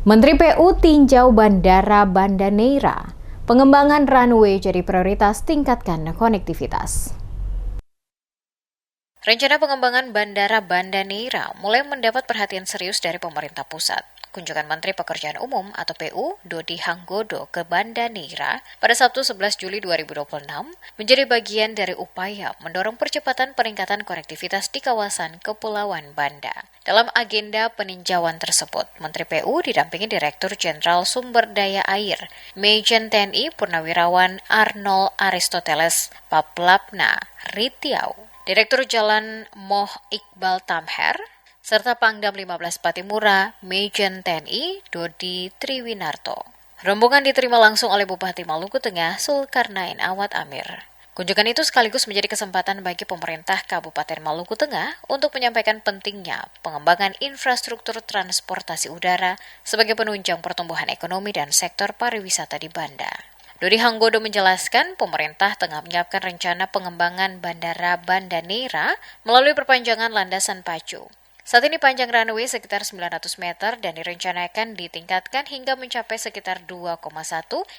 Menteri PU tinjau Bandara Banda Neira. Pengembangan runway jadi prioritas, tingkatkan konektivitas. Rencana pengembangan Bandara Banda Neira mulai mendapat perhatian serius dari pemerintah pusat. Kunjungan Menteri Pekerjaan Umum atau PU, Dodi Hanggodo ke Banda Neira pada Sabtu 11 Juli 2026 menjadi bagian dari upaya mendorong percepatan peningkatan konektivitas di kawasan Kepulauan Banda. Dalam agenda peninjauan tersebut, Menteri PU didampingi Direktur Jenderal Sumber Daya Air, Majen TNI Purnawirawan Arnold Aristoteles Paplapna Ritiau, Direktur Jalan Moh Iqbal Tamher, serta Pangdam 15 Patimura, Majen TNI Dodi Triwinarto. Rombongan diterima langsung oleh Bupati Maluku Tengah Zulkarnain Awad Amir. Kunjungan itu sekaligus menjadi kesempatan bagi pemerintah Kabupaten Maluku Tengah untuk menyampaikan pentingnya pengembangan infrastruktur transportasi udara sebagai penunjang pertumbuhan ekonomi dan sektor pariwisata di Banda. Dodi Hanggodo menjelaskan pemerintah tengah menyiapkan rencana pengembangan Bandara Banda Neira melalui perpanjangan landasan pacu. Saat ini panjang runway sekitar 900 meter dan direncanakan ditingkatkan hingga mencapai sekitar 2,1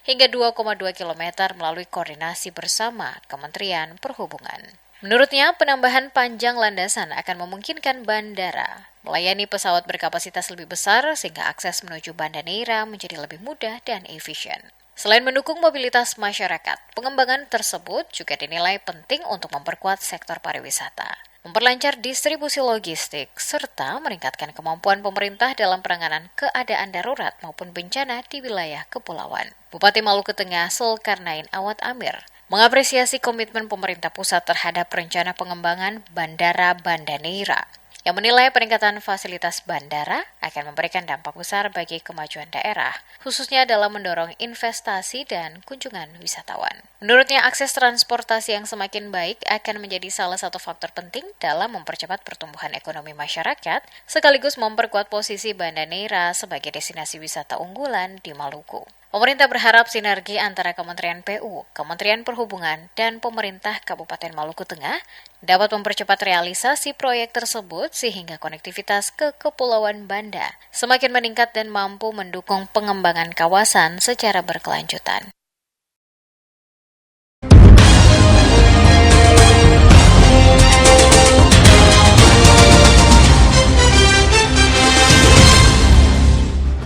hingga 2,2 km melalui koordinasi bersama Kementerian Perhubungan. Menurutnya, penambahan panjang landasan akan memungkinkan bandara melayani pesawat berkapasitas lebih besar sehingga akses menuju Banda Neira menjadi lebih mudah dan efisien. Selain mendukung mobilitas masyarakat, pengembangan tersebut juga dinilai penting untuk memperkuat sektor pariwisata, memperlancar distribusi logistik, serta meningkatkan kemampuan pemerintah dalam penanganan keadaan darurat maupun bencana di wilayah kepulauan. Bupati Maluku Tengah Zulkarnain Awad Amir mengapresiasi komitmen pemerintah pusat terhadap rencana pengembangan Bandara Banda Neira, yang menilai peningkatan fasilitas bandara akan memberikan dampak besar bagi kemajuan daerah, khususnya dalam mendorong investasi dan kunjungan wisatawan. Menurutnya, akses transportasi yang semakin baik akan menjadi salah satu faktor penting dalam mempercepat pertumbuhan ekonomi masyarakat, sekaligus memperkuat posisi Banda Neira sebagai destinasi wisata unggulan di Maluku. Pemerintah berharap sinergi antara Kementerian PU, Kementerian Perhubungan, dan pemerintah Kabupaten Maluku Tengah dapat mempercepat realisasi proyek tersebut sehingga konektivitas ke Kepulauan Banda semakin meningkat dan mampu mendukung pengembangan kawasan secara berkelanjutan.